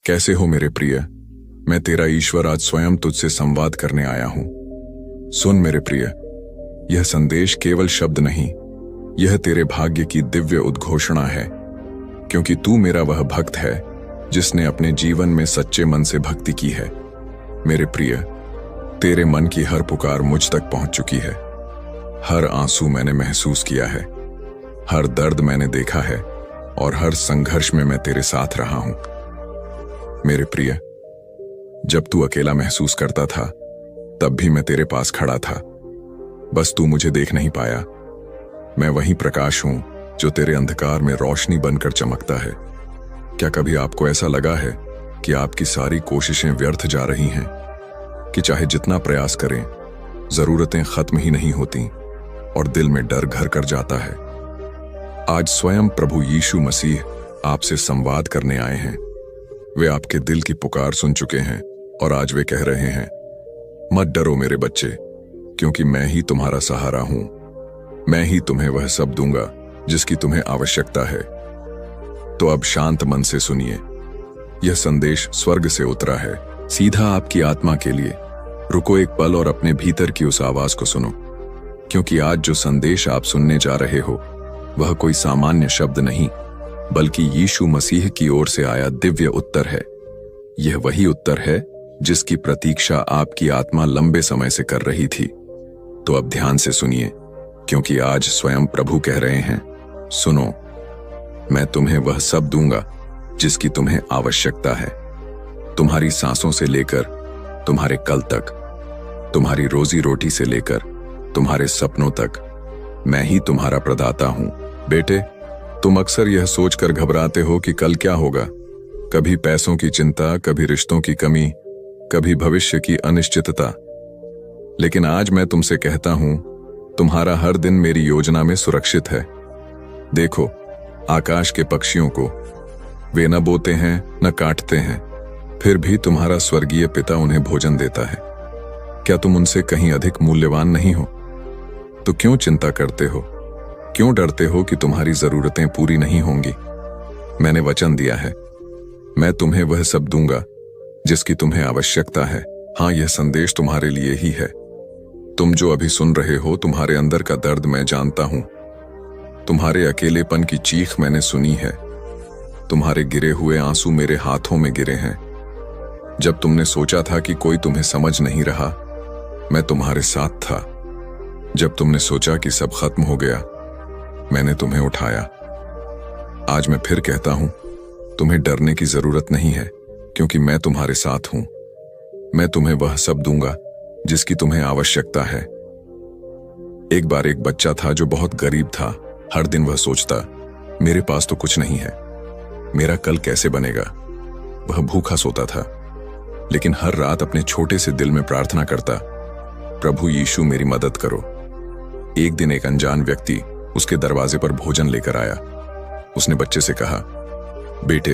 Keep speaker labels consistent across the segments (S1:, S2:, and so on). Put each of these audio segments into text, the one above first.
S1: कैसे हो मेरे प्रिय? मैं तेरा ईश्वर आज स्वयं तुझसे संवाद करने आया हूं। सुन मेरे प्रिय, यह संदेश केवल शब्द नहीं, यह तेरे भाग्य की दिव्य उद्घोषणा है, क्योंकि तू मेरा वह भक्त है जिसने अपने जीवन में सच्चे मन से भक्ति की है। मेरे प्रिय, तेरे मन की हर पुकार मुझ तक पहुंच चुकी है। हर आंसू मैंने महसूस किया है, हर दर्द मैंने देखा है और हर संघर्ष में मैं तेरे साथ रहा हूं। मेरे प्रिय, जब तू अकेला महसूस करता था तब भी मैं तेरे पास खड़ा था, बस तू मुझे देख नहीं पाया। मैं वही प्रकाश हूं जो तेरे अंधकार में रोशनी बनकर चमकता है। क्या कभी आपको ऐसा लगा है कि आपकी सारी कोशिशें व्यर्थ जा रही हैं, कि चाहे जितना प्रयास करें जरूरतें खत्म ही नहीं होती और दिल में डर घर कर जाता है? आज स्वयं प्रभु यीशु मसीह आपसे संवाद करने आए हैं। वे आपके दिल की पुकार सुन चुके हैं और आज वे कह रहे हैं, मत डरो मेरे बच्चे, क्योंकि मैं ही तुम्हारा सहारा हूं। मैं ही तुम्हें वह सब दूंगा जिसकी तुम्हें आवश्यकता है। तो अब शांत मन से सुनिए, यह संदेश स्वर्ग से उतरा है, सीधा आपकी आत्मा के लिए। रुको एक पल और अपने भीतर की उस आवाज को सुनो, क्योंकि आज जो संदेश आप सुनने जा रहे हो वह कोई सामान्य शब्द नहीं, बल्कि यीशु मसीह की ओर से आया दिव्य उत्तर है। यह वही उत्तर है जिसकी प्रतीक्षा आपकी आत्मा लंबे समय से कर रही थी। तो अब ध्यान से सुनिए, क्योंकि आज स्वयं प्रभु कह रहे हैं, सुनो, मैं तुम्हें वह सब दूंगा जिसकी तुम्हें आवश्यकता है। तुम्हारी सांसों से लेकर तुम्हारे कल तक, तुम्हारी रोजी रोटी से लेकर तुम्हारे सपनों तक, मैं ही तुम्हारा प्रदाता हूं। बेटे, तुम अक्सर यह सोचकर घबराते हो कि कल क्या होगा। कभी पैसों की चिंता, कभी रिश्तों की कमी, कभी भविष्य की अनिश्चितता। लेकिन आज मैं तुमसे कहता हूं, तुम्हारा हर दिन मेरी योजना में सुरक्षित है। देखो आकाश के पक्षियों को, वे न बोते हैं न काटते हैं, फिर भी तुम्हारा स्वर्गीय पिता उन्हें भोजन देता है। क्या तुम उनसे कहीं अधिक मूल्यवान नहीं हो? तो क्यों चिंता करते हो? क्यों डरते हो कि तुम्हारी जरूरतें पूरी नहीं होंगी? मैंने वचन दिया है, मैं तुम्हें वह सब दूंगा जिसकी तुम्हें आवश्यकता है। हाँ, यह संदेश तुम्हारे लिए ही है। तुम जो अभी सुन रहे हो, तुम्हारे अंदर का दर्द मैं जानता हूं। तुम्हारे अकेलेपन की चीख मैंने सुनी है। तुम्हारे गिरे हुए आंसू मेरे हाथों में गिरे हैं। जब तुमने सोचा था कि कोई तुम्हें समझ नहीं रहा, मैं तुम्हारे साथ था। जब तुमने सोचा कि सब खत्म हो गया, मैंने तुम्हें उठाया। आज मैं फिर कहता हूं, तुम्हें डरने की जरूरत नहीं है, क्योंकि मैं तुम्हारे साथ हूं। मैं तुम्हें वह सब दूंगा जिसकी तुम्हें आवश्यकता है। एक बार एक बच्चा था जो बहुत गरीब था। हर दिन वह सोचता, मेरे पास तो कुछ नहीं है, मेरा कल कैसे बनेगा? वह भूखा सोता था, लेकिन हर रात अपने छोटे से दिल में प्रार्थना करता, प्रभु यीशु मेरी मदद करो। एक दिन एक अनजान व्यक्ति उसके दरवाजे पर भोजन लेकर आया। उसने बच्चे से कहा, बेटे,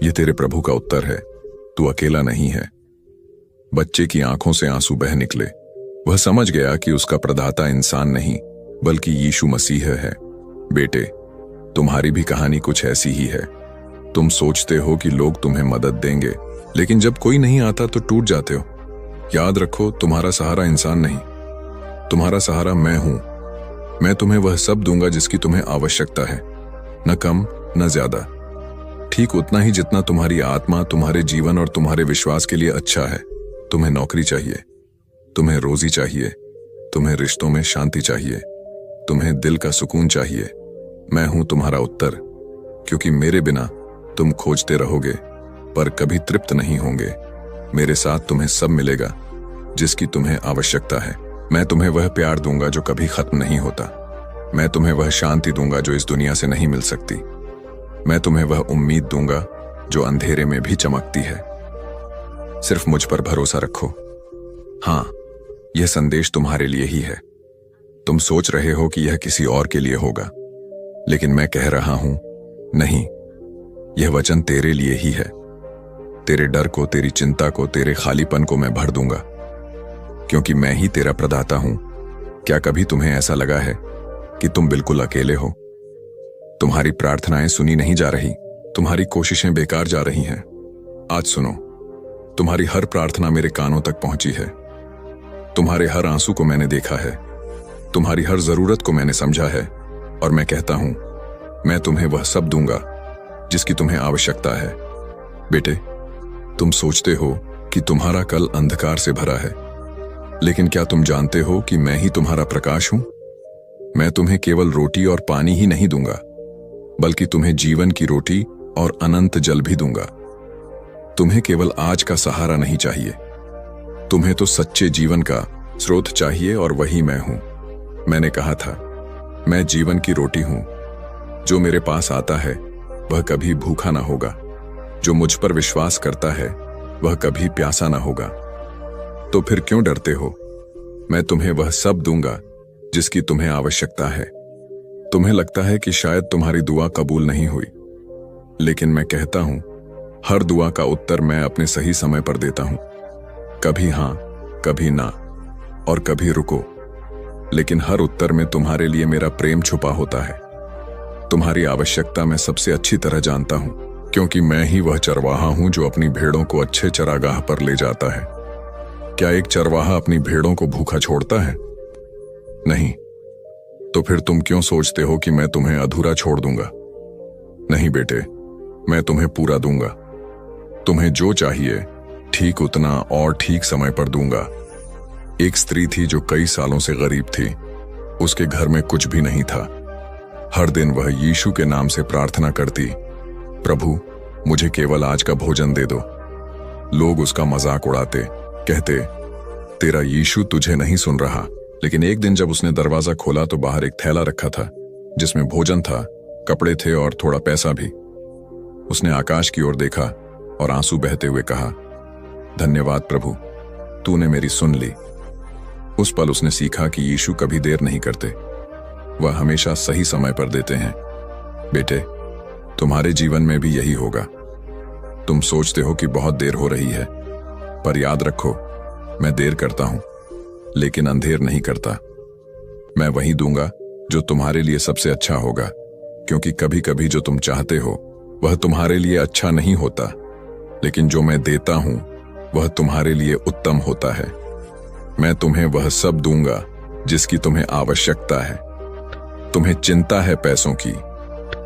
S1: यह तेरे प्रभु का उत्तर है, तू अकेला नहीं है। बच्चे की आंखों से आंसू बह निकले। वह समझ गया कि उसका प्रदाता इंसान नहीं, बल्कि यीशु मसीह है। बेटे, तुम्हारी भी कहानी कुछ ऐसी ही है। तुम सोचते हो कि लोग तुम्हें मदद देंगे, लेकिन जब कोई नहीं आता तो टूट जाते हो। याद रखो, तुम्हारा सहारा इंसान नहीं, तुम्हारा सहारा मैं हूं। मैं तुम्हें वह सब दूंगा जिसकी तुम्हें आवश्यकता है, न कम न ज्यादा, ठीक उतना ही जितना तुम्हारी आत्मा, तुम्हारे जीवन और तुम्हारे विश्वास के लिए अच्छा है। तुम्हें नौकरी चाहिए, तुम्हें रोजी चाहिए, तुम्हें रिश्तों में शांति चाहिए, तुम्हें दिल का सुकून चाहिए। मैं हूं तुम्हारा उत्तर, क्योंकि मेरे बिना तुम खोजते रहोगे पर कभी तृप्त नहीं होंगे। मेरे साथ तुम्हें सब मिलेगा जिसकी तुम्हें आवश्यकता है। मैं तुम्हें वह प्यार दूंगा जो कभी खत्म नहीं होता। मैं तुम्हें वह शांति दूंगा जो इस दुनिया से नहीं मिल सकती। मैं तुम्हें वह उम्मीद दूंगा जो अंधेरे में भी चमकती है। सिर्फ मुझ पर भरोसा रखो। हां, यह संदेश तुम्हारे लिए ही है। तुम सोच रहे हो कि यह किसी और के लिए होगा, लेकिन मैं कह रहा हूं, नहीं, यह वचन तेरे लिए ही है। तेरे डर को, तेरी चिंता को, तेरे खालीपन को मैं भर दूंगा, क्योंकि मैं ही तेरा प्रदाता हूं। क्या कभी तुम्हें ऐसा लगा है कि तुम बिल्कुल अकेले हो? तुम्हारी प्रार्थनाएं सुनी नहीं जा रही, तुम्हारी कोशिशें बेकार जा रही हैं। आज सुनो, तुम्हारी हर प्रार्थना मेरे कानों तक पहुंची है। तुम्हारे हर आंसू को मैंने देखा है, तुम्हारी हर जरूरत को मैंने समझा है, और मैं कहता हूं, मैं तुम्हें वह सब दूंगा जिसकी तुम्हें आवश्यकता है। बेटे, तुम सोचते हो कि तुम्हारा कल अंधकार से भरा है, लेकिन क्या तुम जानते हो कि मैं ही तुम्हारा प्रकाश हूं? मैं तुम्हें केवल रोटी और पानी ही नहीं दूंगा, बल्कि तुम्हें जीवन की रोटी और अनंत जल भी दूंगा। तुम्हें केवल आज का सहारा नहीं चाहिए, तुम्हें तो सच्चे जीवन का स्रोत चाहिए, और वही मैं हूं। मैंने कहा था, मैं जीवन की रोटी हूं। जो मेरे पास आता है वह कभी भूखा ना होगा, जो मुझ पर विश्वास करता है वह कभी प्यासा ना होगा। तो फिर क्यों डरते हो? मैं तुम्हें वह सब दूंगा जिसकी तुम्हें आवश्यकता है। तुम्हें लगता है कि शायद तुम्हारी दुआ कबूल नहीं हुई, लेकिन मैं कहता हूं, हर दुआ का उत्तर मैं अपने सही समय पर देता हूं। कभी हां, कभी ना, और कभी रुको, लेकिन हर उत्तर में तुम्हारे लिए मेरा प्रेम छुपा होता है। तुम्हारी आवश्यकता मैं सबसे अच्छी तरह जानता हूं, क्योंकि मैं ही वह चरवाहा हूं जो अपनी भेड़ों को अच्छे चरागाह पर ले जाता है। क्या एक चरवाहा अपनी भेड़ों को भूखा छोड़ता है? नहीं। तो फिर तुम क्यों सोचते हो कि मैं तुम्हें अधूरा छोड़ दूंगा? नहीं बेटे, मैं तुम्हें पूरा दूंगा। तुम्हें जो चाहिए ठीक उतना और ठीक समय पर दूंगा। एक स्त्री थी जो कई सालों से गरीब थी। उसके घर में कुछ भी नहीं था। हर दिन वह यीशु के नाम से प्रार्थना करती, प्रभु मुझे केवल आज का भोजन दे दो। लोग उसका मजाक उड़ाते, कहते, तेरा यीशु तुझे नहीं सुन रहा। लेकिन एक दिन जब उसने दरवाजा खोला तो बाहर एक थैला रखा था, जिसमें भोजन था, कपड़े थे और थोड़ा पैसा भी। उसने आकाश की ओर देखा और आंसू बहते हुए कहा, धन्यवाद प्रभु, तूने मेरी सुन ली। उस पल उसने सीखा कि यीशु कभी देर नहीं करते, वह हमेशा सही समय पर देते हैं। बेटे, तुम्हारे जीवन में भी यही होगा। तुम सोचते हो कि बहुत देर हो रही है, पर याद रखो, मैं देर करता हूं, लेकिन अंधेर नहीं करता। मैं वही दूंगा जो तुम्हारे लिए सबसे अच्छा होगा, क्योंकि कभी कभी जो तुम चाहते हो वह तुम्हारे लिए अच्छा नहीं होता, लेकिन जो मैं देता हूं वह तुम्हारे लिए उत्तम होता है। मैं तुम्हें वह सब दूंगा जिसकी तुम्हें आवश्यकता है। तुम्हें चिंता है पैसों की,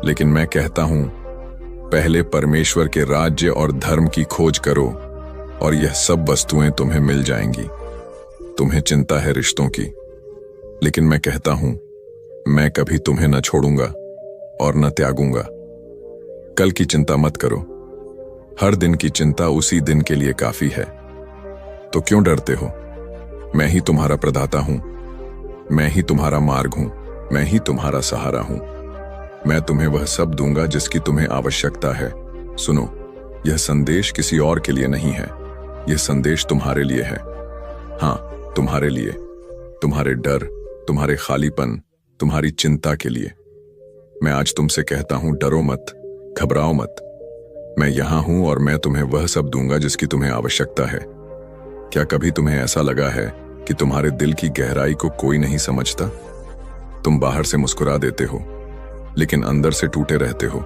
S1: लेकिन मैं कहता हूं, पहले परमेश्वर के राज्य और धर्म की खोज करो और यह सब वस्तुएं तुम्हें मिल जाएंगी। तुम्हें चिंता है रिश्तों की, लेकिन मैं कहता हूं, मैं कभी तुम्हें न छोड़ूंगा और न त्यागूंगा। कल की चिंता मत करो, हर दिन की चिंता उसी दिन के लिए काफी है। तो क्यों डरते हो? मैं ही तुम्हारा प्रदाता हूं, मैं ही तुम्हारा मार्ग हूं, मैं ही तुम्हारा सहारा हूं। मैं तुम्हें वह सब दूंगा जिसकी तुम्हें आवश्यकता है। सुनो, यह संदेश किसी और के लिए नहीं है, यह संदेश तुम्हारे लिए है। हां, तुम्हारे लिए, तुम्हारे डर, तुम्हारे खालीपन, तुम्हारी चिंता के लिए। मैं आज तुमसे कहता हूं, डरो मत, घबराओ मत। मैं यहां हूं और मैं तुम्हें वह सब दूंगा जिसकी तुम्हें आवश्यकता है। क्या कभी तुम्हें ऐसा लगा है कि तुम्हारे दिल की गहराई को कोई नहीं समझता? तुम बाहर से मुस्कुरा देते हो, लेकिन अंदर से टूटे रहते हो।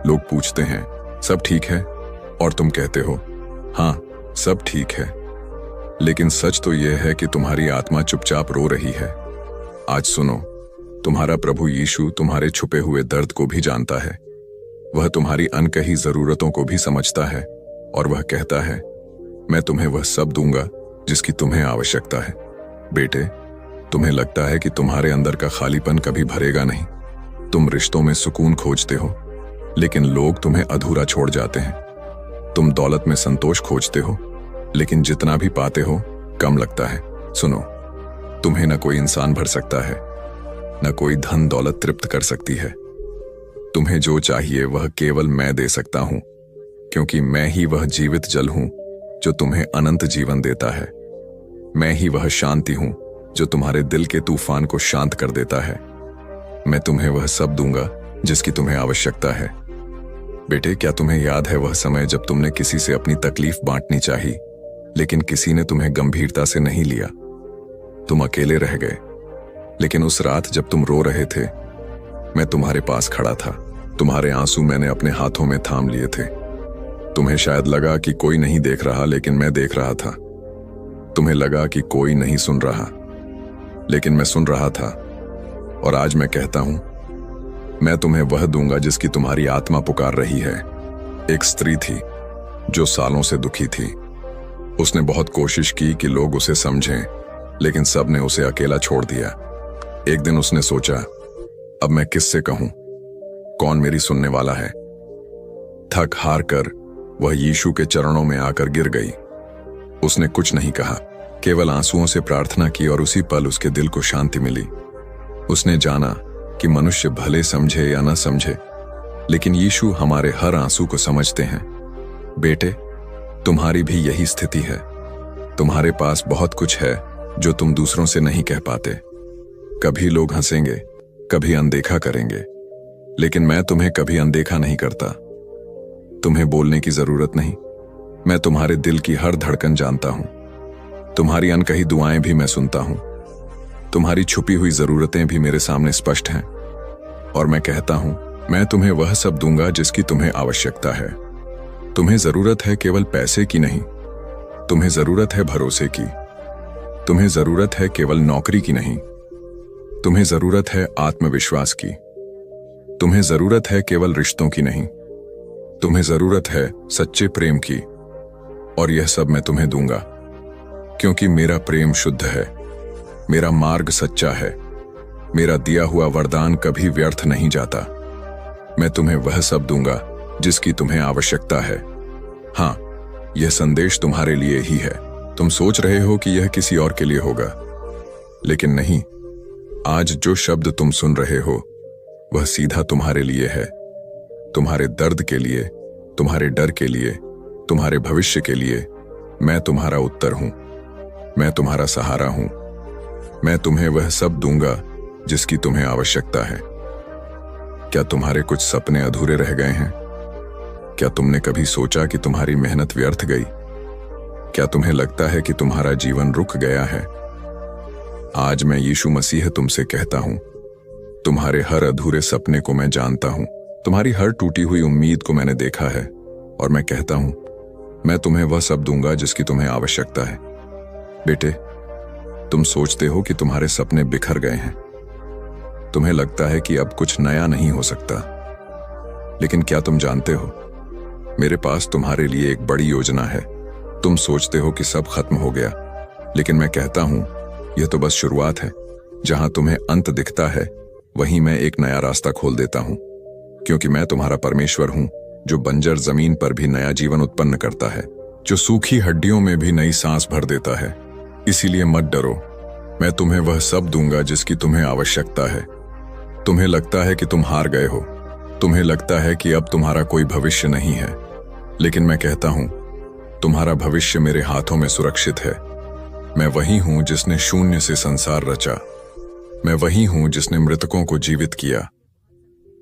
S1: लोग पूछते हैं, सब ठीक है? और तुम कहते हो, हां, सब ठीक है। लेकिन सच तो यह है कि तुम्हारी आत्मा चुपचाप रो रही है। आज सुनो, तुम्हारा प्रभु यीशु तुम्हारे छुपे हुए दर्द को भी जानता है। वह तुम्हारी अनकही जरूरतों को भी समझता है, और वह कहता है, मैं तुम्हें वह सब दूंगा जिसकी तुम्हें आवश्यकता है। बेटे, तुम्हें लगता है कि तुम्हारे अंदर का खालीपन कभी भरेगा नहीं। तुम रिश्तों में सुकून खोजते हो, लेकिन लोग तुम्हें अधूरा छोड़ जाते हैं। तुम दौलत में संतोष खोजते हो, लेकिन जितना भी पाते हो कम लगता है। सुनो, तुम्हें न कोई इंसान भर सकता है, न कोई धन दौलत तृप्त कर सकती है। तुम्हें जो चाहिए वह केवल मैं दे सकता हूं, क्योंकि मैं ही वह जीवित जल हूं जो तुम्हें अनंत जीवन देता है। मैं ही वह शांति हूं जो तुम्हारे दिल के तूफान को शांत कर देता है। मैं तुम्हें वह सब दूंगा जिसकी तुम्हें आवश्यकता है। बेटे, क्या तुम्हें याद है वह समय जब तुमने किसी से अपनी तकलीफ बांटनी चाही, लेकिन किसी ने तुम्हें गंभीरता से नहीं लिया? तुम अकेले रह गए। लेकिन उस रात जब तुम रो रहे थे, मैं तुम्हारे पास खड़ा था। तुम्हारे आंसू मैंने अपने हाथों में थाम लिए थे। तुम्हें शायद लगा कि कोई नहीं देख रहा, लेकिन मैं देख रहा था। तुम्हें लगा कि कोई नहीं सुन रहा, लेकिन मैं सुन रहा था। और आज मैं कहता हूं, मैं तुम्हें वह दूंगा जिसकी तुम्हारी आत्मा पुकार रही है। एक स्त्री थी जो सालों से दुखी थी। उसने बहुत कोशिश की कि लोग उसे समझें, लेकिन सबने उसे अकेला छोड़ दिया। एक दिन उसने सोचा, अब मैं किससे कहूं? कौन मेरी सुनने वाला है? थक हार कर वह यीशु के चरणों में आकर गिर गई। उसने कुछ नहीं कहा, केवल आंसुओं से प्रार्थना की, और उसी पल उसके दिल को शांति मिली। उसने जाना कि मनुष्य भले समझे या न समझे, लेकिन यीशु हमारे हर आंसू को समझते हैं। बेटे, तुम्हारी भी यही स्थिति है। तुम्हारे पास बहुत कुछ है जो तुम दूसरों से नहीं कह पाते। कभी लोग हंसेंगे, कभी अनदेखा करेंगे, लेकिन मैं तुम्हें कभी अनदेखा नहीं करता। तुम्हें बोलने की जरूरत नहीं। मैं तुम्हारे दिल की हर धड़कन जानता हूं। तुम्हारी अनकही दुआएं भी मैं सुनता हूं। तुम्हारी छुपी हुई जरूरतें भी मेरे सामने स्पष्ट हैं। और मैं कहता हूं, मैं तुम्हें वह सब दूंगा जिसकी तुम्हें आवश्यकता है। तुम्हें जरूरत है केवल पैसे की नहीं, तुम्हें जरूरत है भरोसे की। तुम्हें जरूरत है केवल नौकरी की नहीं, तुम्हें जरूरत है आत्मविश्वास की। तुम्हें जरूरत है केवल रिश्तों की नहीं, तुम्हें जरूरत है सच्चे प्रेम की। और यह सब मैं तुम्हें दूंगा, क्योंकि मेरा प्रेम शुद्ध है, मेरा मार्ग सच्चा है, मेरा दिया हुआ वरदान कभी व्यर्थ नहीं जाता। मैं तुम्हें वह सब दूंगा जिसकी तुम्हें आवश्यकता है। हां, यह संदेश तुम्हारे लिए ही है। तुम सोच रहे हो कि यह किसी और के लिए होगा, लेकिन नहीं। आज जो शब्द तुम सुन रहे हो वह सीधा तुम्हारे लिए है। तुम्हारे दर्द के लिए, तुम्हारे डर के लिए, तुम्हारे भविष्य के लिए मैं तुम्हारा उत्तर हूं। मैं तुम्हारा सहारा हूं। मैं तुम्हें वह सब दूंगा जिसकी तुम्हें आवश्यकता है। क्या तुम्हारे कुछ सपने अधूरे रह गए हैं? क्या तुमने कभी सोचा कि तुम्हारी मेहनत व्यर्थ गई? क्या तुम्हें लगता है कि तुम्हारा जीवन रुक गया है? आज मैं यीशु मसीह तुमसे कहता हूं, तुम्हारे हर अधूरे सपने को मैं जानता हूं। तुम्हारी हर टूटी हुई उम्मीद को मैंने देखा है। और मैं कहता हूं, मैं तुम्हें वह सब दूंगा जिसकी तुम्हें आवश्यकता है। बेटे, तुम सोचते हो कि तुम्हारे सपने बिखर गए हैं। तुम्हें लगता है कि अब कुछ नया नहीं हो सकता, लेकिन क्या तुम जानते हो, मेरे पास तुम्हारे लिए एक बड़ी योजना है। तुम सोचते हो कि सब खत्म हो गया, लेकिन मैं कहता हूं, यह तो बस शुरुआत है। जहां तुम्हें अंत दिखता है, वहीं मैं एक नया रास्ता खोल देता हूं। क्योंकि मैं तुम्हारा परमेश्वर हूं, जो बंजर जमीन पर भी नया जीवन उत्पन्न करता है, जो सूखी हड्डियों में भी नई सांस भर देता है। इसीलिए मत डरो, मैं तुम्हें वह सब दूंगा जिसकी तुम्हें आवश्यकता है। तुम्हें लगता है कि तुम हार गए हो, तुम्हें लगता है कि अब तुम्हारा कोई भविष्य नहीं है, लेकिन मैं कहता हूं, तुम्हारा भविष्य मेरे हाथों में सुरक्षित है। मैं वही हूं जिसने शून्य से संसार रचा। मैं वही हूं जिसने मृतकों को जीवित किया।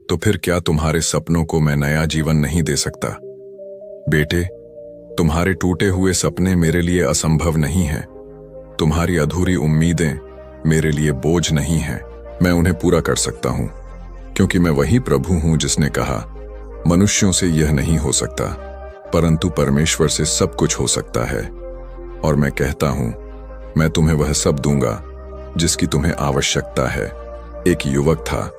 S1: तो फिर क्या तुम्हारे सपनों को मैं नया जीवन नहीं दे सकता? बेटे, तुम्हारे टूटे हुए सपने मेरे लिए असंभव नहीं हैं। तुम्हारी अधूरी उम्मीदें मेरे लिए बोझ नहीं हैं। मैं उन्हें पूरा कर सकता हूं, क्योंकि मैं वही प्रभु हूं जिसने कहा, मनुष्यों से यह नहीं हो सकता, परंतु परमेश्वर से सब कुछ हो सकता है। और मैं कहता हूं, मैं तुम्हें वह सब दूंगा जिसकी तुम्हें आवश्यकता है। एक युवक था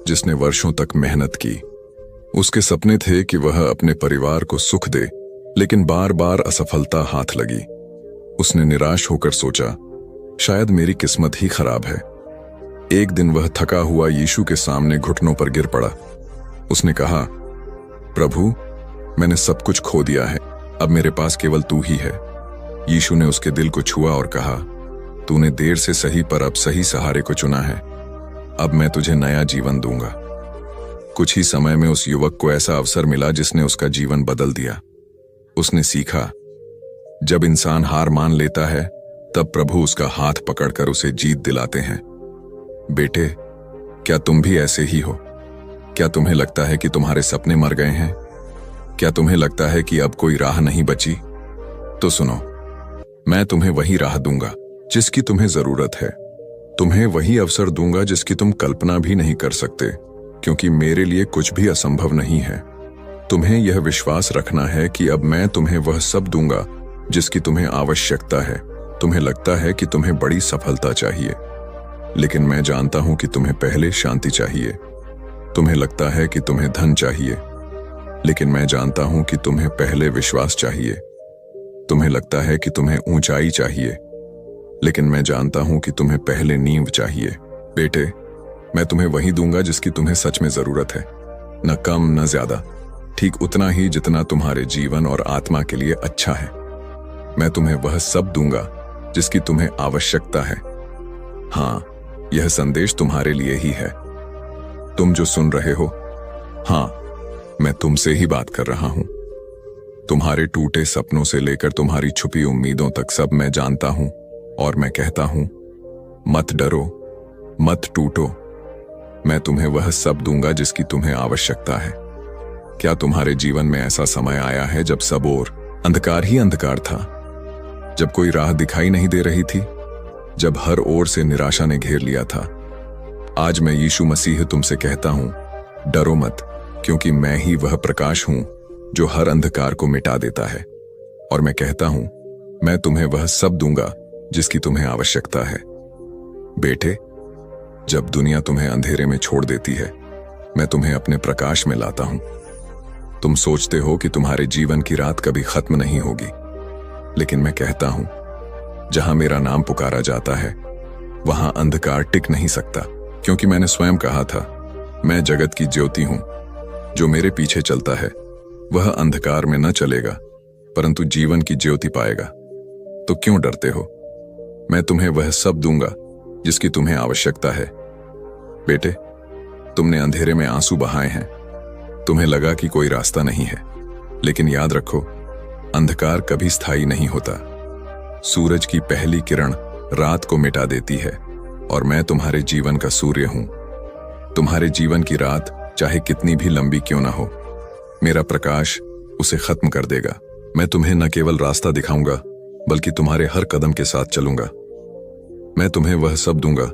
S1: जिसने वर्षों तक मेहनत की। उसके सपने थे कि वह अपने परिवार को सुख दे, लेकिन बार बार असफलता हाथ लगी। उसने निराश होकर सोचा, शायद मेरी किस्मत ही खराब है। एक दिन वह थका हुआ यीशु के सामने घुटनों पर गिर पड़ा। उसने कहा, प्रभु, मैंने सब कुछ खो दिया है, अब मेरे पास केवल तू ही है। यीशु ने उसके दिल को छुआ और कहा, तूने देर से सही पर अब सही सहारे को चुना है। अब मैं तुझे नया जीवन दूंगा। कुछ ही समय में उस युवक को ऐसा अवसर मिला जिसने उसका जीवन बदल दिया। उसने सीखा, जब इंसान हार मान लेता है, तब प्रभु उसका हाथ पकड़कर उसे जीत दिलाते हैं। बेटे, क्या तुम भी ऐसे ही हो? क्या तुम्हें लगता है कि तुम्हारे सपने मर गए हैं? क्या तुम्हें लगता है कि अब कोई राह नहीं बची? तो सुनो, मैं तुम्हें वही राह दूंगा जिसकी तुम्हें जरूरत है। तुम्हें वही अवसर दूंगा जिसकी तुम कल्पना भी नहीं कर सकते, क्योंकि मेरे लिए कुछ भी असंभव नहीं है। तुम्हें यह विश्वास रखना है कि अब मैं तुम्हें वह सब दूंगा जिसकी तुम्हें आवश्यकता है। तुम्हें लगता है कि तुम्हें बड़ी सफलता चाहिए, लेकिन मैं जानता हूं कि तुम्हें पहले शांति चाहिए। तुम्हें लगता है कि तुम्हें धन चाहिए, लेकिन मैं जानता हूं कि तुम्हें पहले विश्वास चाहिए। तुम्हें लगता है कि तुम्हें ऊंचाई चाहिए, लेकिन मैं जानता हूं कि तुम्हें पहले नींव चाहिए। बेटे, मैं तुम्हें वही दूंगा जिसकी तुम्हें सच में जरूरत है, न कम न ज्यादा, ठीक उतना ही जितना तुम्हारे जीवन और आत्मा के लिए अच्छा है। मैं तुम्हें वह सब दूंगा जिसकी तुम्हें आवश्यकता है। हाँ, यह संदेश तुम्हारे लिए ही है। तुम जो सुन रहे हो, हाँ, मैं तुमसे ही बात कर रहा हूं। तुम्हारे टूटे सपनों से लेकर तुम्हारी छुपी उम्मीदों तक सब मैं जानता हूं, और मैं कहता हूं, मत डरो, मत टूटो। मैं तुम्हें वह सब दूंगा जिसकी तुम्हें आवश्यकता है। क्या तुम्हारे जीवन में ऐसा समय आया है जब सब ओर अंधकार ही अंधकार था, जब कोई राह दिखाई नहीं दे रही थी, जब हर ओर से निराशा ने घेर लिया था? आज मैं यीशु मसीह तुमसे कहता हूं, डरो मत, क्योंकि मैं ही वह प्रकाश हूं जो हर अंधकार को मिटा देता है। और मैं कहता हूं, मैं तुम्हें वह सब दूंगा जिसकी तुम्हें आवश्यकता है। बेटे, जब दुनिया तुम्हें अंधेरे में छोड़ देती है, मैं तुम्हें अपने प्रकाश में लाता हूं। तुम सोचते हो कि तुम्हारे जीवन की रात कभी खत्म नहीं होगी, लेकिन मैं कहता हूं, जहां मेरा नाम पुकारा जाता है, वहां अंधकार टिक नहीं सकता, क्योंकि मैंने स्वयं कहा था, मैं जगत की ज्योति हूं। जो मेरे पीछे चलता है वह अंधकार में न चलेगा, परंतु जीवन की ज्योति पाएगा। तो क्यों डरते हो? मैं तुम्हें वह सब दूंगा जिसकी तुम्हें आवश्यकता है। बेटे, तुमने अंधेरे में आंसू बहाए हैं, तुम्हें लगा कि कोई रास्ता नहीं है, लेकिन याद रखो, अंधकार कभी स्थायी नहीं होता। सूरज की पहली किरण रात को मिटा देती है, और मैं तुम्हारे जीवन का सूर्य हूं। तुम्हारे जीवन की रात चाहे कितनी भी लंबी क्यों ना हो, मेरा प्रकाश उसे खत्म कर देगा। मैं तुम्हें न केवल रास्ता दिखाऊंगा, बल्कि तुम्हारे हर कदम के साथ चलूंगा। मैं तुम्हें वह सब दूंगा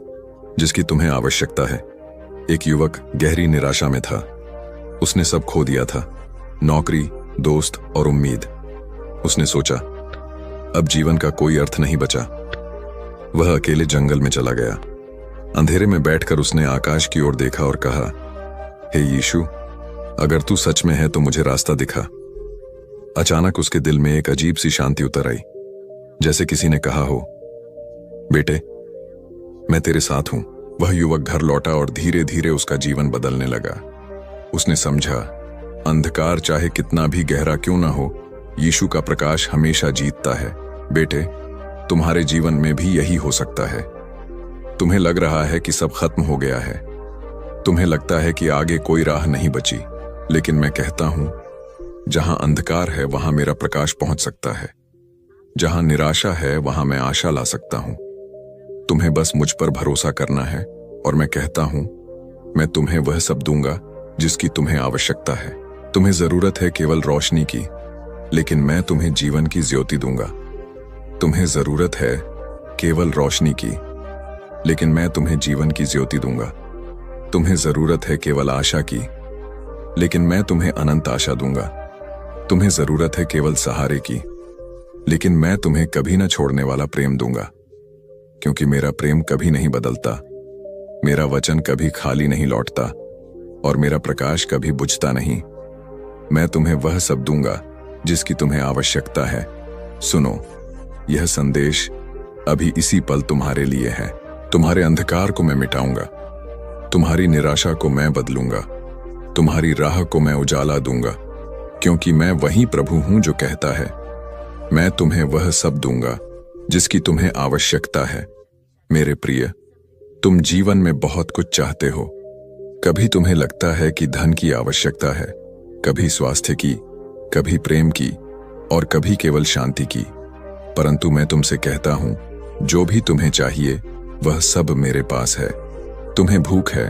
S1: जिसकी तुम्हें आवश्यकता है। एक युवक गहरी निराशा में था। उसने सब खो दिया था, नौकरी, दोस्त और उम्मीद। उसने सोचा, अब जीवन का कोई अर्थ नहीं बचा। वह अकेले जंगल में चला गया। अंधेरे में बैठकर उसने आकाश की ओर देखा और कहा, हे यीशु, अगर तू सच में है तो मुझे रास्ता दिखा। अचानक उसके दिल में एक अजीब सी शांति उतर आई, जैसे किसी ने कहा हो, बेटे, मैं तेरे साथ हूं। वह युवक घर लौटा और धीरे धीरे उसका जीवन बदलने लगा। उसने समझा, अंधकार चाहे कितना भी गहरा क्यों ना हो, यीशु का प्रकाश हमेशा जीतता है। बेटे, तुम्हारे जीवन में भी यही हो सकता है। तुम्हें लग रहा है कि सब खत्म हो गया है, तुम्हें लगता है कि आगे कोई राह नहीं बची, लेकिन मैं कहता हूं, जहां अंधकार है वहां मेरा प्रकाश पहुंच सकता है। जहां निराशा है वहां मैं आशा ला सकता हूं। तुम्हें बस मुझ पर भरोसा करना है, और मैं कहता हूं, मैं तुम्हें वह सब दूंगा जिसकी तुम्हें आवश्यकता है। तुम्हें जरूरत है केवल रोशनी की, लेकिन मैं तुम्हें जीवन की ज्योति दूंगा। तुम्हें जरूरत है केवल रोशनी की, लेकिन मैं तुम्हें जीवन की ज्योति दूंगा। तुम्हें जरूरत है केवल आशा की, लेकिन मैं तुम्हें अनंत आशा दूंगा। तुम्हें जरूरत है केवल सहारे की, लेकिन मैं तुम्हें कभी न छोड़ने वाला प्रेम दूंगा। क्योंकि मेरा प्रेम कभी नहीं बदलता, मेरा वचन कभी खाली नहीं लौटता, और मेरा प्रकाश कभी बुझता नहीं। मैं तुम्हें वह सब दूंगा जिसकी तुम्हें आवश्यकता है। सुनो, यह संदेश अभी इसी पल तुम्हारे लिए है। तुम्हारे अंधकार को मैं मिटाऊंगा, तुम्हारी निराशा को मैं बदलूंगा, तुम्हारी राह को मैं उजाला दूंगा, क्योंकि मैं वही प्रभु हूं जो कहता है, मैं तुम्हें वह सब दूंगा जिसकी तुम्हें आवश्यकता है। मेरे प्रिय, तुम जीवन में बहुत कुछ चाहते हो। कभी तुम्हें लगता है कि धन की आवश्यकता है, कभी स्वास्थ्य की, कभी प्रेम की, और कभी केवल शांति की। परंतु मैं तुमसे कहता हूं, जो भी तुम्हें चाहिए वह सब मेरे पास है। तुम्हें भूख है,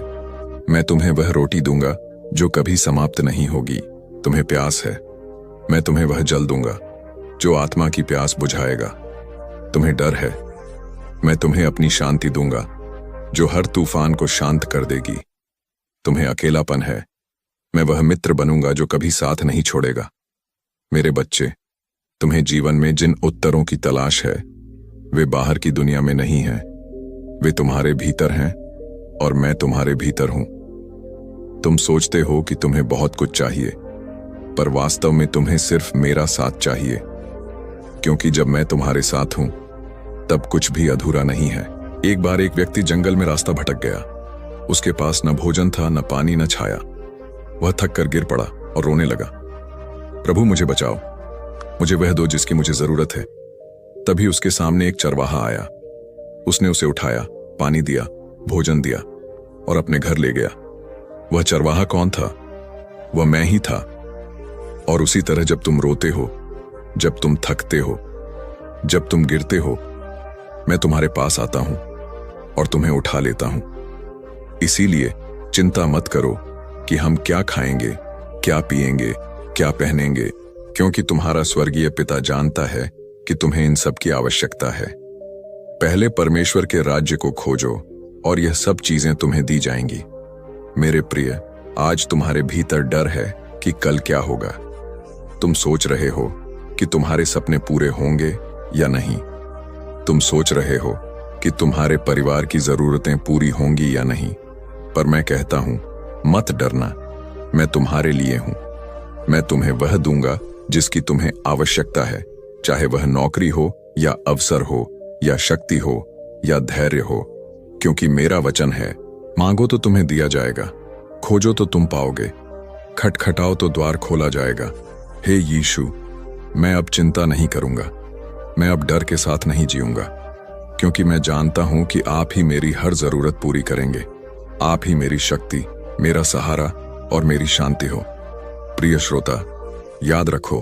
S1: मैं तुम्हें वह रोटी दूंगा जो कभी समाप्त नहीं होगी। तुम्हें प्यास है, मैं तुम्हें वह जल दूंगा जो आत्मा की प्यास बुझाएगा। तुम्हें डर है, मैं तुम्हें अपनी शांति दूंगा जो हर तूफान को शांत कर देगी। तुम्हें अकेलापन है, मैं वह मित्र बनूंगा जो कभी साथ नहीं छोड़ेगा। मेरे बच्चे, तुम्हें जीवन में जिन उत्तरों की तलाश है वे बाहर की दुनिया में नहीं है, वे तुम्हारे भीतर हैं और मैं तुम्हारे भीतर हूं। तुम सोचते हो कि तुम्हें बहुत कुछ चाहिए, पर वास्तव में तुम्हें सिर्फ मेरा साथ चाहिए, क्योंकि जब मैं तुम्हारे साथ हूं तब कुछ भी अधूरा नहीं है। एक बार एक व्यक्ति जंगल में रास्ता भटक गया। उसके पास न भोजन था, न पानी, न छाया। वह थक कर गिर पड़ा और रोने लगा, प्रभु मुझे बचाओ, मुझे वह दो जिसकी मुझे जरूरत है। तभी उसके सामने एक चरवाहा आया। उसने उसे उठाया, पानी दिया, भोजन दिया और अपने घर ले गया। वह चरवाहा कौन था? वह मैं ही था। और उसी तरह जब तुम रोते हो, जब तुम थकते हो, जब तुम गिरते हो, मैं तुम्हारे पास आता हूं और तुम्हें उठा लेता हूं। इसीलिए चिंता मत करो कि हम क्या खाएंगे, क्या पिएंगे, क्या पहनेंगे, क्योंकि तुम्हारा स्वर्गीय पिता जानता है कि तुम्हें इन सब की आवश्यकता है। पहले परमेश्वर के राज्य को खोजो और यह सब चीजें तुम्हें दी जाएंगी। मेरे प्रिय, आज तुम्हारे भीतर डर है कि कल क्या होगा। तुम सोच रहे हो कि तुम्हारे सपने पूरे होंगे या नहीं। तुम सोच रहे हो कि तुम्हारे परिवार की जरूरतें पूरी होंगी या नहीं। पर मैं कहता हूं, मत डरना, मैं तुम्हारे लिए हूं। मैं तुम्हें वह दूंगा जिसकी तुम्हें आवश्यकता है, चाहे वह नौकरी हो या अवसर हो या शक्ति हो या धैर्य हो, क्योंकि मेरा वचन है, मांगो तो तुम्हें दिया जाएगा, खोजो तो तुम पाओगे, खटखटाओ तो द्वार खोला जाएगा। हे यीशु, मैं अब चिंता नहीं करूंगा, मैं अब डर के साथ नहीं जीऊंगा, क्योंकि मैं जानता हूं कि आप ही मेरी हर जरूरत पूरी करेंगे। आप ही मेरी शक्ति, मेरा सहारा और मेरी शांति हो। प्रिय श्रोता, याद रखो,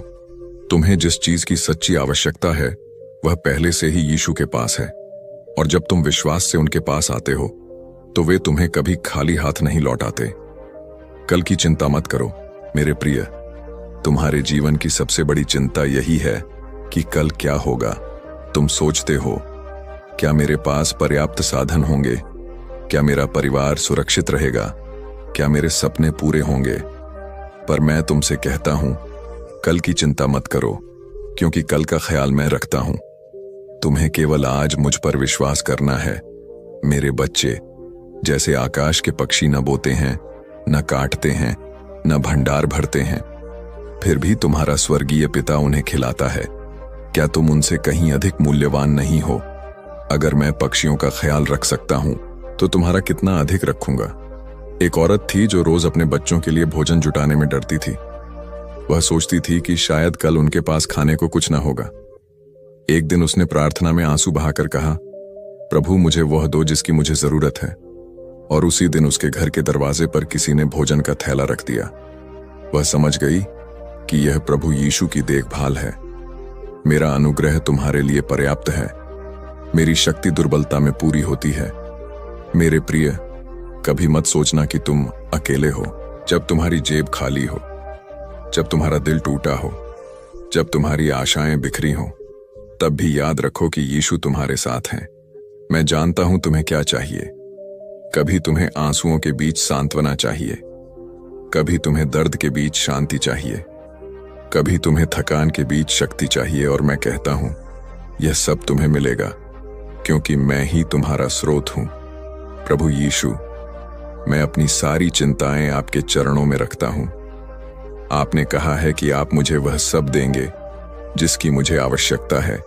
S1: तुम्हें जिस चीज की सच्ची आवश्यकता है वह पहले से ही यीशु के पास है, और जब तुम विश्वास से उनके पास आते हो तो वे तुम्हें कभी खाली हाथ नहीं लौटाते। कल की चिंता मत करो मेरे प्रिय। तुम्हारे जीवन की सबसे बड़ी चिंता यही है कि कल क्या होगा। तुम सोचते हो, क्या मेरे पास पर्याप्त साधन होंगे? क्या मेरा परिवार सुरक्षित रहेगा? क्या मेरे सपने पूरे होंगे? पर मैं तुमसे कहता हूं, कल की चिंता मत करो, क्योंकि कल का ख्याल मैं रखता हूं। तुम्हें केवल आज मुझ पर विश्वास करना है। मेरे बच्चे, जैसे आकाश के पक्षी न बोते हैं, न काटते हैं, न भंडार भरते हैं, फिर भी तुम्हारा स्वर्गीय पिता उन्हें खिलाता है। क्या तुम उनसे कहीं अधिक मूल्यवान नहीं हो? अगर मैं पक्षियों का ख्याल रख सकता हूं तो तुम्हारा कितना अधिक रखूंगा। एक औरत थी जो रोज अपने बच्चों के लिए भोजन जुटाने में डरती थी। वह सोचती थी कि शायद कल उनके पास खाने को कुछ न होगा। एक दिन उसने प्रार्थना में आंसू बहाकर कहा, प्रभु मुझे वह दो जिसकी मुझे जरूरत है। और उसी दिन उसके घर के दरवाजे पर किसी ने भोजन का थैला रख दिया। वह समझ गई कि यह प्रभु यीशु की देखभाल है। मेरा अनुग्रह तुम्हारे लिए पर्याप्त है। मेरी शक्ति दुर्बलता में पूरी होती है। मेरे प्रिय, कभी मत सोचना कि तुम अकेले हो। जब तुम्हारी जेब खाली हो, जब तुम्हारा दिल टूटा हो, जब तुम्हारी आशाएं बिखरी हो, तब भी याद रखो कि यीशु तुम्हारे साथ हैं। मैं जानता हूं तुम्हें क्या चाहिए। कभी तुम्हें आंसुओं के बीच सांत्वना चाहिए, कभी तुम्हें दर्द के बीच शांति चाहिए, कभी तुम्हें थकान के बीच शक्ति चाहिए, और मैं कहता हूं यह सब तुम्हें मिलेगा, क्योंकि मैं ही तुम्हारा स्रोत हूं। प्रभु यीशु, मैं अपनी सारी चिंताएं आपके चरणों में रखता हूं। आपने कहा है कि आप मुझे वह सब देंगे जिसकी मुझे आवश्यकता है।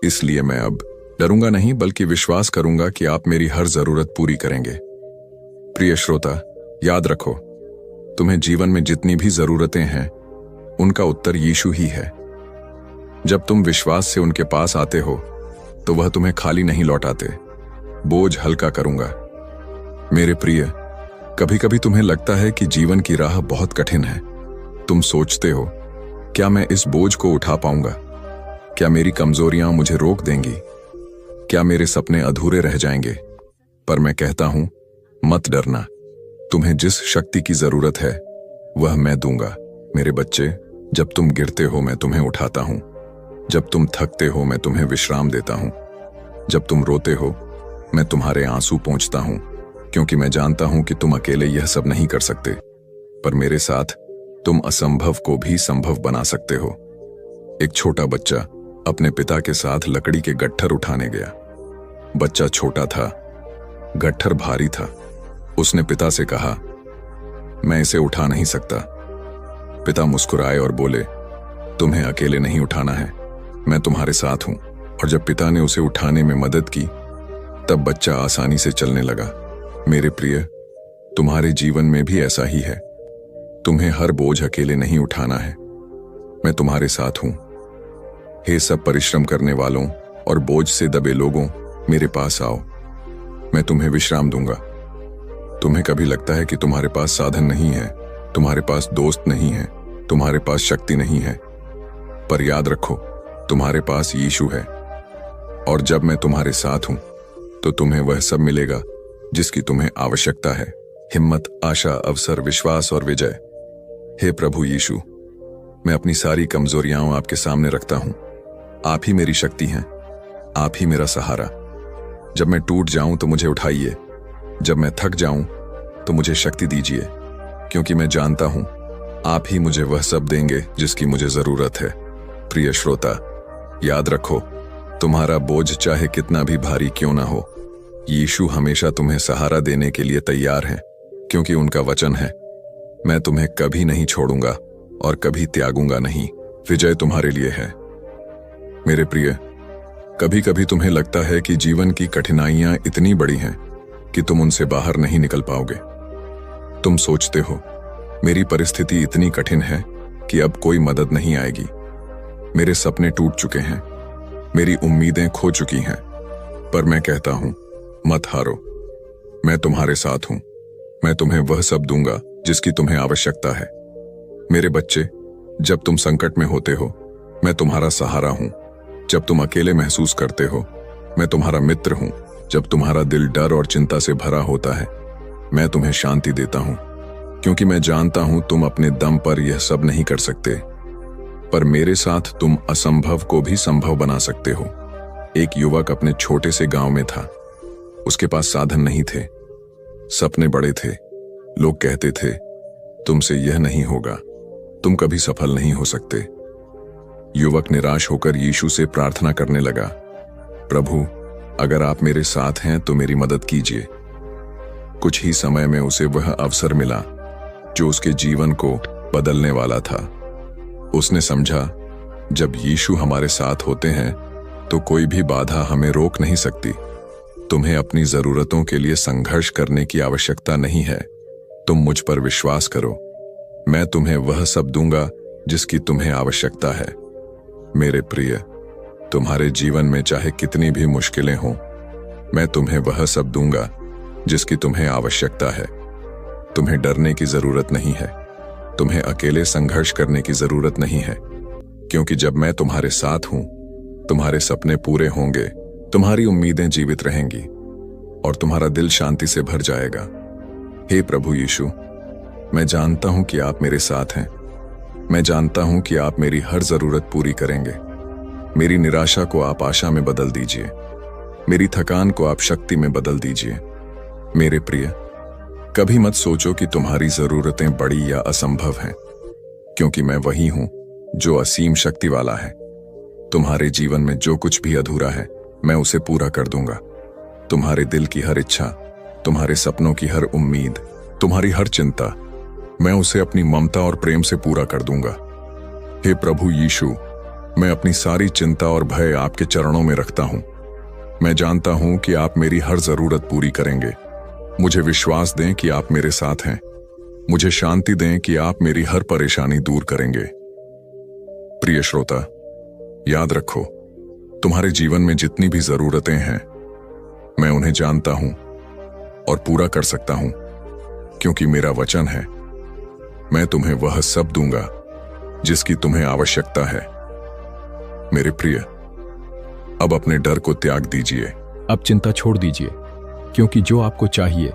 S1: इसलिए मैं अब डरूंगा नहीं, बल्कि विश्वास करूंगा कि आप मेरी हर जरूरत पूरी करेंगे। प्रिय श्रोता, याद रखो, तुम्हें जीवन में जितनी भी जरूरतें हैं उनका उत्तर यीशु ही है। जब तुम विश्वास से उनके पास आते हो तो वह तुम्हें खाली नहीं लौटाते। बोझ हल्का करूंगा। मेरे प्रिय, कभी कभी तुम्हें लगता है कि जीवन की राह बहुत कठिन है। तुम सोचते हो, क्या मैं इस बोझ को उठा पाऊंगा? क्या मेरी कमजोरियां मुझे रोक देंगी? क्या मेरे सपने अधूरे रह जाएंगे? पर मैं कहता हूं, मत डरना। तुम्हें जिस शक्ति की जरूरत है वह मैं दूंगा। मेरे बच्चे, जब तुम गिरते हो मैं तुम्हें उठाता हूं। जब तुम थकते हो मैं तुम्हें विश्राम देता हूं। जब तुम रोते हो मैं तुम्हारे आंसू पोंछता हूं, क्योंकि मैं जानता हूं कि तुम अकेले यह सब नहीं कर सकते। पर मेरे साथ तुम असंभव को भी संभव बना सकते हो। एक छोटा बच्चा अपने पिता के साथ लकड़ी के गट्ठर उठाने गया। बच्चा छोटा था, गट्ठर भारी था। उसने पिता से कहा, मैं इसे उठा नहीं सकता। पिता मुस्कुराए और बोले, तुम्हें अकेले नहीं उठाना है, मैं तुम्हारे साथ हूं। और जब पिता ने उसे उठाने में मदद की, तब बच्चा आसानी से चलने लगा। मेरे प्रिय, तुम्हारे जीवन में भी ऐसा ही है। तुम्हें हर बोझ अकेले नहीं उठाना है, मैं तुम्हारे साथ हूं। हे सब परिश्रम करने वालों और बोझ से दबे लोगों, मेरे पास आओ, मैं तुम्हें विश्राम दूंगा। तुम्हें कभी लगता है कि तुम्हारे पास साधन नहीं है, तुम्हारे पास दोस्त नहीं है, तुम्हारे पास शक्ति नहीं है, पर याद रखो, तुम्हारे पास यीशु है। और जब मैं तुम्हारे साथ हूं, तो तुम्हें वह सब मिलेगा जिसकी तुम्हें आवश्यकता है। हिम्मत, आशा, अवसर, विश्वास और विजय। हे प्रभु यीशु, मैं अपनी सारी कमजोरियां आपके सामने रखता हूं। आप ही मेरी शक्ति हैं, आप ही मेरा सहारा। जब मैं टूट जाऊं तो मुझे उठाइए, जब मैं थक जाऊं तो मुझे शक्ति दीजिए, क्योंकि मैं जानता हूं आप ही मुझे वह सब देंगे जिसकी मुझे जरूरत है। प्रिय श्रोता, याद रखो, तुम्हारा बोझ चाहे कितना भी भारी क्यों ना हो, यीशु हमेशा तुम्हें सहारा देने के लिए तैयार हैं, क्योंकि उनका वचन है, मैं तुम्हें कभी नहीं छोड़ूंगा और कभी त्यागूंगा नहीं। विजय तुम्हारे लिए है। मेरे प्रिय, कभी कभी तुम्हें लगता है कि जीवन की कठिनाइयां इतनी बड़ी हैं कि तुम उनसे बाहर नहीं निकल पाओगे। तुम सोचते हो, मेरी परिस्थिति इतनी कठिन है कि अब कोई मदद नहीं आएगी। मेरे सपने टूट चुके हैं, मेरी उम्मीदें खो चुकी हैं। पर मैं कहता हूं, मत हारो, मैं तुम्हारे साथ हूं। मैं तुम्हें वह सब दूंगा जिसकी तुम्हें आवश्यकता है। मेरे बच्चे, जब तुम संकट में होते हो, मैं तुम्हारा सहारा हूं। जब तुम अकेले महसूस करते हो, मैं तुम्हारा मित्र हूं। जब तुम्हारा दिल डर और चिंता से भरा होता है, मैं तुम्हें शांति देता हूं, क्योंकि मैं जानता हूं तुम अपने दम पर यह सब नहीं कर सकते, पर मेरे साथ तुम असंभव को भी संभव बना सकते हो। एक युवक अपने छोटे से गांव में था। उसके पास साधन नहीं थे, सपने बड़े थे। लोग कहते थे, तुमसे यह नहीं होगा, तुम कभी सफल नहीं हो सकते। युवक निराश होकर यीशु से प्रार्थना करने लगा, प्रभु, अगर आप मेरे साथ हैं तो मेरी मदद कीजिए। कुछ ही समय में उसे वह अवसर मिला जो उसके जीवन को बदलने वाला था। उसने समझा, जब यीशु हमारे साथ होते हैं तो कोई भी बाधा हमें रोक नहीं सकती। तुम्हें अपनी जरूरतों के लिए संघर्ष करने की आवश्यकता नहीं है। तुम मुझ पर विश्वास करो, मैं तुम्हें वह सब दूंगा जिसकी तुम्हें आवश्यकता है। मेरे प्रिय, तुम्हारे जीवन में चाहे कितनी भी मुश्किलें हों, मैं तुम्हें वह सब दूंगा जिसकी तुम्हें आवश्यकता है। तुम्हें डरने की जरूरत नहीं है, तुम्हें अकेले संघर्ष करने की जरूरत नहीं है, क्योंकि जब मैं तुम्हारे साथ हूं, तुम्हारे सपने पूरे होंगे, तुम्हारी उम्मीदें जीवित रहेंगी और तुम्हारा दिल शांति से भर जाएगा। हे प्रभु यीशु, मैं जानता हूं कि आप मेरे साथ हैं। मैं जानता हूं कि आप मेरी हर जरूरत पूरी करेंगे। मेरी निराशा को आप आशा में बदल दीजिए, मेरी थकान को आप शक्ति में बदल दीजिए। मेरे प्रिय, कभी मत सोचो कि तुम्हारी जरूरतें बड़ी या असंभव हैं, क्योंकि मैं वही हूं जो असीम शक्ति वाला है। तुम्हारे जीवन में जो कुछ भी अधूरा है, मैं उसे पूरा कर दूंगा। तुम्हारे दिल की हर इच्छा, तुम्हारे सपनों की हर उम्मीद, तुम्हारी हर चिंता, मैं उसे अपनी ममता और प्रेम से पूरा कर दूंगा। हे प्रभु यीशु, मैं अपनी सारी चिंता और भय आपके चरणों में रखता हूं। मैं जानता हूं कि आप मेरी हर जरूरत पूरी करेंगे। मुझे विश्वास दें कि आप मेरे साथ हैं। मुझे शांति दें कि आप मेरी हर परेशानी दूर करेंगे। प्रिय श्रोता, याद रखो, तुम्हारे जीवन में जितनी भी जरूरतें हैं, मैं उन्हें जानता हूं और पूरा कर सकता हूं, क्योंकि मेरा वचन है, मैं तुम्हें वह सब दूंगा जिसकी तुम्हें आवश्यकता है। मेरे प्रिय, अब अपने डर को त्याग दीजिए।
S2: अब चिंता छोड़ दीजिए, क्योंकि जो आपको चाहिए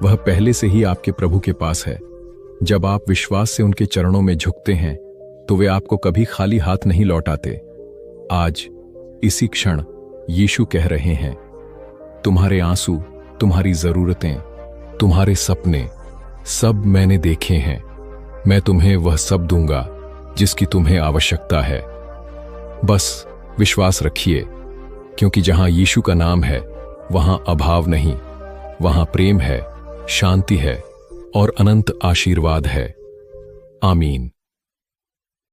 S2: वह पहले से ही आपके प्रभु के पास है। जब आप विश्वास से उनके चरणों में झुकते हैं तो वे आपको कभी खाली हाथ नहीं लौटाते। आज इसी क्षण यीशु कह रहे हैं, तुम्हारे आंसू, तुम्हारी जरूरतें, तुम्हारे सपने सब मैंने देखे हैं। मैं तुम्हें वह सब दूंगा जिसकी तुम्हें आवश्यकता है। बस विश्वास रखिए, क्योंकि जहां यीशु का नाम है वहां अभाव नहीं, वहां प्रेम है, शांति है और अनंत आशीर्वाद है। आमीन।